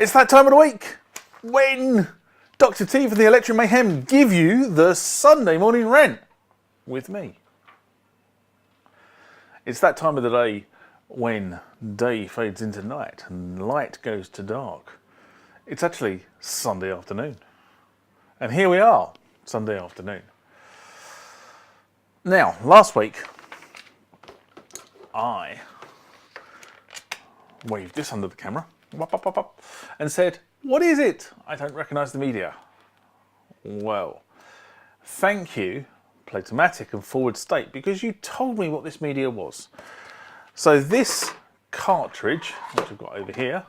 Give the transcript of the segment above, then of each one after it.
It's that time of the week when Dr. T for the Electric Mayhem give you the Sunday morning rant with me. It's that time of the day when day fades into night and light goes to dark. It's actually Sunday afternoon. And here we are, Sunday afternoon. Now, last week, I waved this under the camera and said, "What is it? I don't recognise the media." Well, thank you, Platomatic and Forward State, because you told me what this media was. So this cartridge, which I've got over here,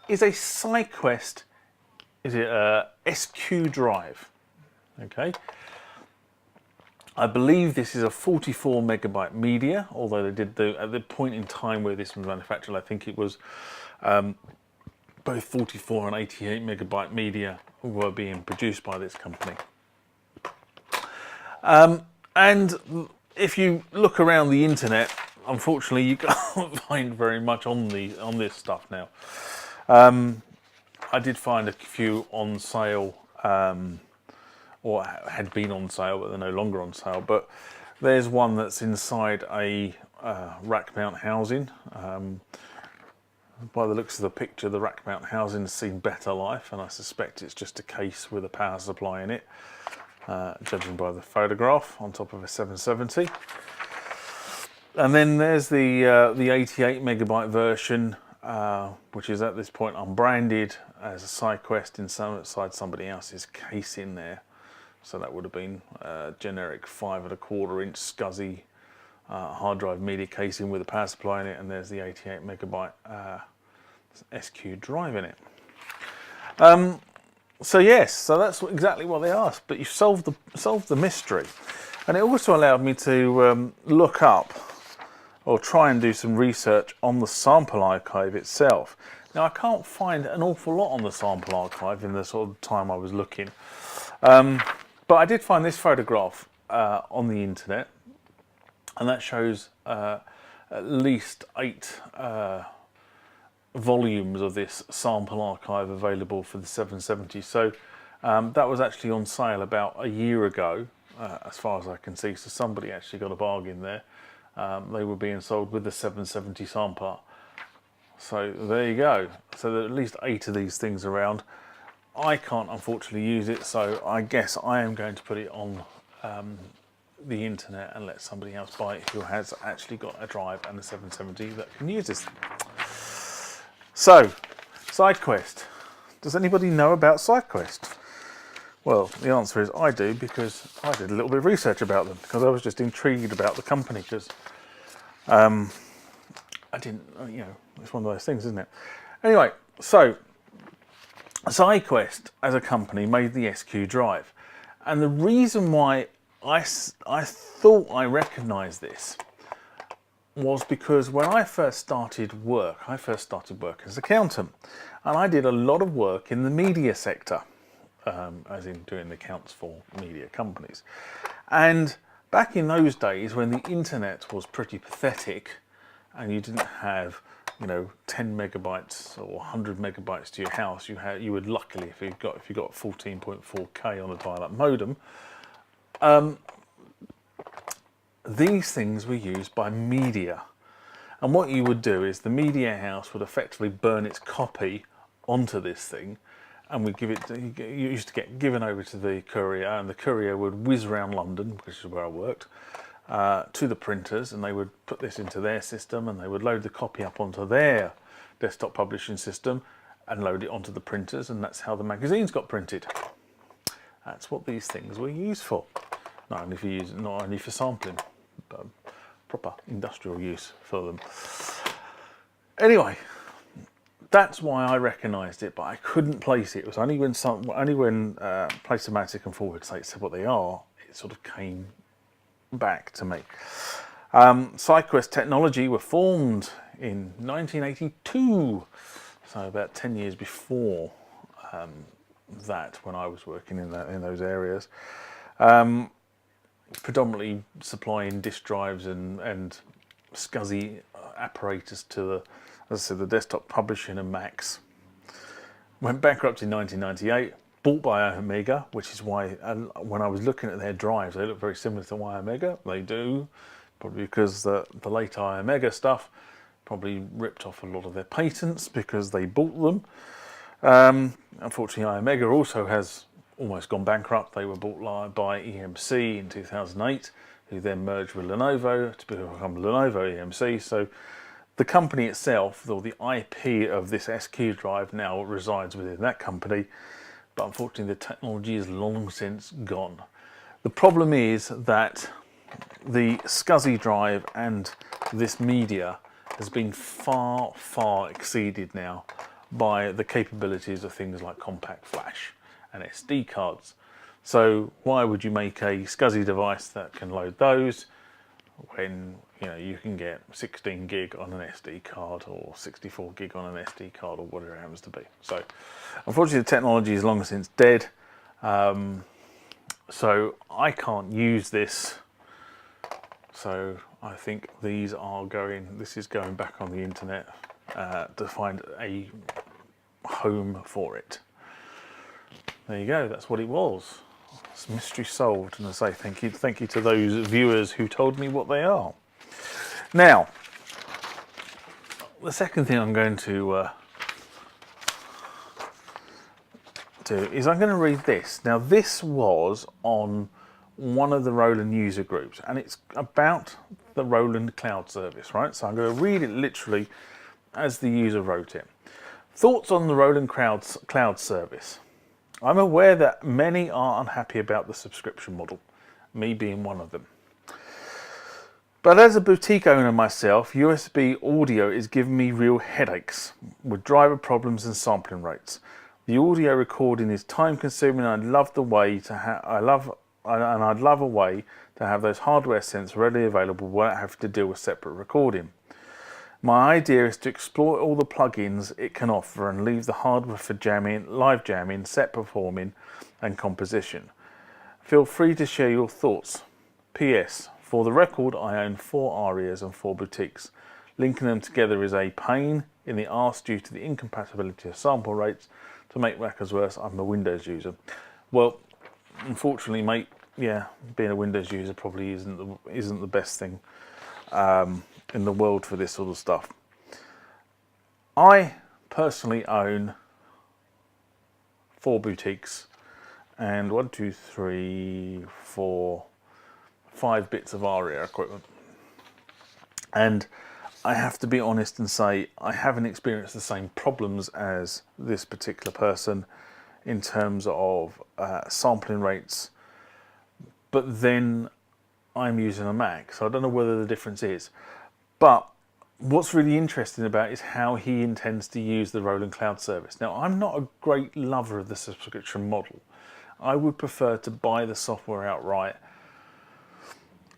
is a SideQuest, is it a SQ drive? Okay. I believe this is a 44 megabyte media, although they did at the point in time where this was manufactured, I think it was both 44 and 88 megabyte media were being produced by this company. And if you look around the internet, unfortunately you can't find very much on this stuff now. I did find a few on sale, or had been on sale, but they're no longer on sale. But there's one that's inside a rack mount housing. By the looks of the picture, the rack mount housing has seen better life, and I suspect it's just a case with a power supply in it, judging by the photograph on top of a 770. And then there's the 88 megabyte version, which is at this point unbranded as a SideQuest inside somebody else's case in there. So that would have been a generic 5¼ inch SCSI hard drive media casing with a power supply in it, and there's the 88 megabyte SQ drive in it. So yes, so that's exactly what they asked. But you solved the mystery, and it also allowed me to look up or try and do some research on the sample archive itself. Now I can't find an awful lot on the sample archive in the sort of time I was looking. But I did find this photograph on the internet, and that shows at least 8 volumes of this sample archive available for the 770. So that was actually on sale about a year ago, as far as I can see. So somebody actually got a bargain there. They were being sold with the 770 sampler. So there you go. So there are at least 8 of these things around. I can't unfortunately use it, so I guess I am going to put it on the internet and let somebody else buy it who has actually got a drive and a 770 that can use this. So, SideQuest. Does anybody know about SideQuest? Well, the answer is I do, because I did a little bit of research about them, because I was just intrigued about the company, because I didn't, it's one of those things, isn't it? Anyway, so SideQuest as a company made the SQ drive, and the reason why I thought I recognised this was because when I first started work as an accountant, and I did a lot of work in the media sector, as in doing accounts for media companies. And back in those days when the internet was pretty pathetic and you didn't have 10 megabytes or 100 megabytes to your house, you would luckily, if you got 14.4K on a dial-up modem, these things were used by media. And what you would do is the media house would effectively burn its copy onto this thing, and would give it. You used to get given over to the courier, and the courier would whiz around London, which is where I worked, to the printers, and they would put this into their system, and they would load the copy up onto their desktop publishing system and load it onto the printers, and that's how the magazines got printed. That's what these things were used for. Not only for sampling, but proper industrial use for them. Anyway, that's why I recognised it, but I couldn't place it. It was only when Platomatic and Forward State said what they are, it sort of came back to me. SideQuest Technology were formed in 1982, so about 10 years before that, when I was working in those areas. Predominantly supplying disk drives and SCSI apparatus to as I said, the desktop publishing and Macs. Went bankrupt in 1998, bought by Omega, which is why when I was looking at their drives, they look very similar to Omega. They do, probably because the late Omega stuff probably ripped off a lot of their patents because they bought them. Unfortunately, Omega also has almost gone bankrupt. They were bought by EMC in 2008, who then merged with Lenovo to become Lenovo EMC. So the company itself, or the IP of this SQ drive, now resides within that company, but unfortunately the technology is long since gone. The problem is that the SCSI drive and this media has been far, far exceeded now by the capabilities of things like compact flash and SD cards. So why would you make a SCSI device that can load those when you can get 16 gig on an SD card or 64 gig on an SD card or whatever it happens to be? So unfortunately the technology is long since dead. So I can't use this. So I think this is going back on the internet to find a home for it. There you go, that's what it was. It's mystery solved, and I say thank you to those viewers who told me what they are. Now, the second thing I'm going to do is I'm going to read this. Now, this was on one of the Roland user groups, and it's about the Roland Cloud service, right? So I'm going to read it literally as the user wrote it. Thoughts on the Roland Cloud service. I'm aware that many are unhappy about the subscription model, me being one of them. But as a boutique owner myself, USB audio is giving me real headaches with driver problems and sampling rates. The audio recording is time consuming, and I'd love a way to have those hardware synths readily available without having to deal with separate recording. My idea is to explore all the plugins it can offer and leave the hardware for jamming, live jamming, set performing and composition. Feel free to share your thoughts. PS, for the record, I own 4 Arias and 4 boutiques. Linking them together is a pain in the arse due to the incompatibility of sample rates. To make matters worse, I'm a Windows user. Well, unfortunately, mate, yeah, being a Windows user probably isn't the best thing in the world for this sort of stuff. I personally own 4 boutiques and 5 bits of ARIA equipment. And I have to be honest and say I haven't experienced the same problems as this particular person in terms of sampling rates, but then I'm using a Mac, so I don't know whether the difference is. But what's really interesting about it is how he intends to use the Roland Cloud service. Now, I'm not a great lover of the subscription model. I would prefer to buy the software outright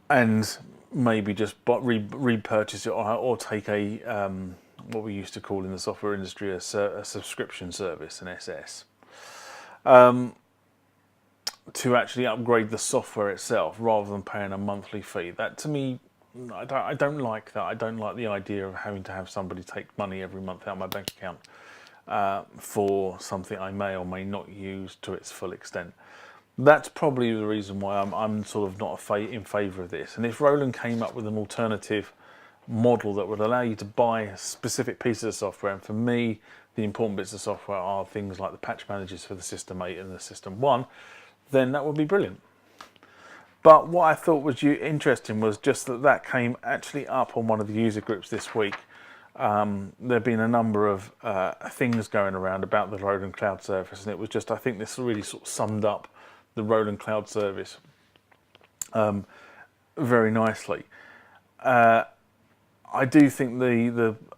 and maybe just repurchase it or take a what we used to call in the software industry a subscription service, an SS, to actually upgrade the software itself rather than paying a monthly fee. That, to me, I don't like that. I don't like the idea of having to have somebody take money every month out of my bank account for something I may or may not use to its full extent. That's probably the reason why I'm sort of not in favour of this. And if Roland came up with an alternative model that would allow you to buy specific pieces of software, and for me, the important bits of software are things like the patch managers for the System 8 and the System 1, then that would be brilliant. But what I thought was interesting was just that came actually up on one of the user groups this week. There have been a number of things going around about the Roland Cloud service, and it was just, I think this really sort of summed up the Roland Cloud service very nicely. I do think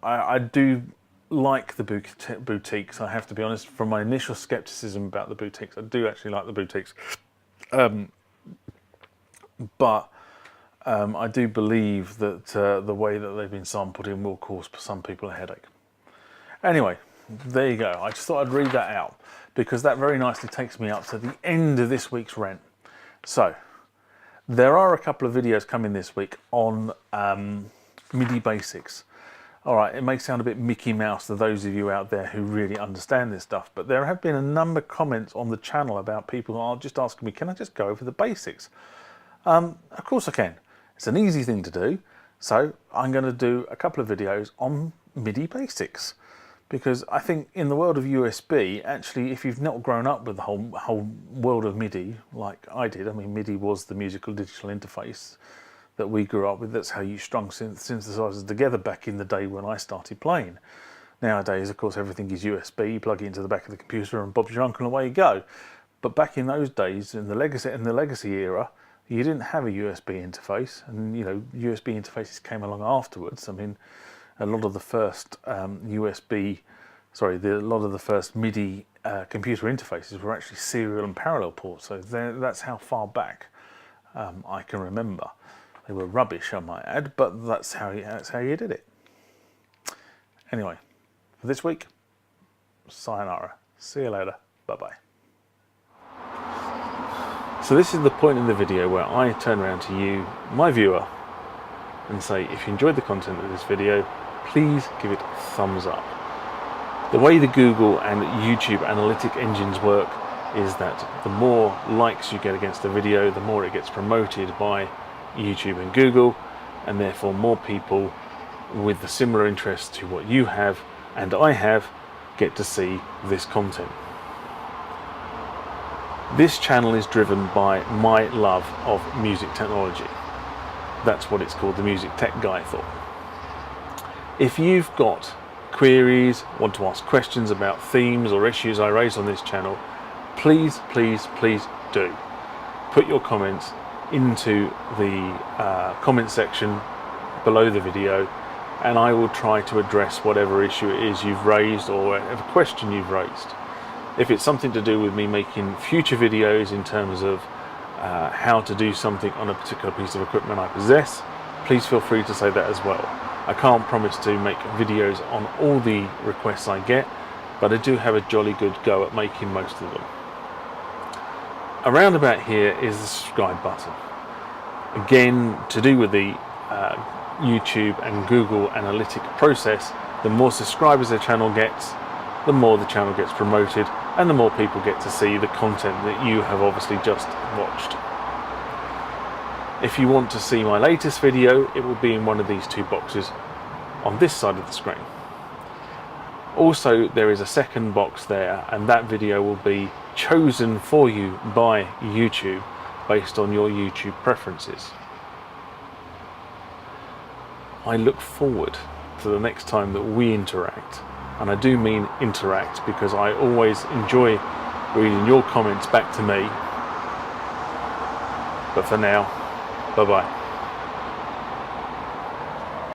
I do like the boutiques, I have to be honest. From my initial skepticism about the boutiques, I do actually like the boutiques. But I do believe that the way that they've been sampled in will cause some people a headache. Anyway, there you go. I just thought I'd read that out because that very nicely takes me up to the end of this week's rant. So, there are a couple of videos coming this week on MIDI basics. Alright, it may sound a bit Mickey Mouse to those of you out there who really understand this stuff, but there have been a number of comments on the channel about people who are just asking me, can I just go over the basics? Of course I can. It's an easy thing to do, so I'm going to do a couple of videos on MIDI basics. Because I think in the world of USB, actually, if you've not grown up with the whole world of MIDI, like I did, I mean, MIDI was the musical digital interface that we grew up with. That's how you strung synthesizers together back in the day when I started playing. Nowadays, of course, everything is USB. You plug it into the back of the computer and Bob's your uncle and away you go. But back in those days, in the legacy era, you didn't have a USB interface, and you know, USB interfaces came along afterwards. I mean, a lot of the first a lot of the first MIDI computer interfaces were actually serial and parallel ports. So that's how far back I can remember. They were rubbish, I might add, but that's how you did it. Anyway, for this week, sayonara. See you later. Bye-bye. So this is the point in the video where I turn around to you, my viewer, and say, if you enjoyed the content of this video, please give it a thumbs up. The way the Google and YouTube analytic engines work is that the more likes you get against a video, the more it gets promoted by YouTube and Google, and therefore more people with the similar interests to what you have and I have get to see this content. This channel is driven by my love of music technology. That's what it's called, the Music Tech Guy thought. If you've got queries, want to ask questions about themes or issues I raise on this channel, please, please, please do. Put your comments into the comment section below the video, and I will try to address whatever issue it is you've raised or whatever question you've raised. If it's something to do with me making future videos in terms of how to do something on a particular piece of equipment I possess, please feel free to say that as well. I can't promise to make videos on all the requests I get, but I do have a jolly good go at making most of them. Around about here is the subscribe button. Again, to do with the YouTube and Google analytic process, the more subscribers the channel gets, the more the channel gets promoted, and the more people get to see the content that you have obviously just watched. If you want to see my latest video, it will be in one of these two boxes on this side of the screen. Also, there is a second box there, and that video will be chosen for you by YouTube based on your YouTube preferences. I look forward to the next time that we interact, and I do mean interact because I always enjoy reading your comments back to me. But for now, bye-bye.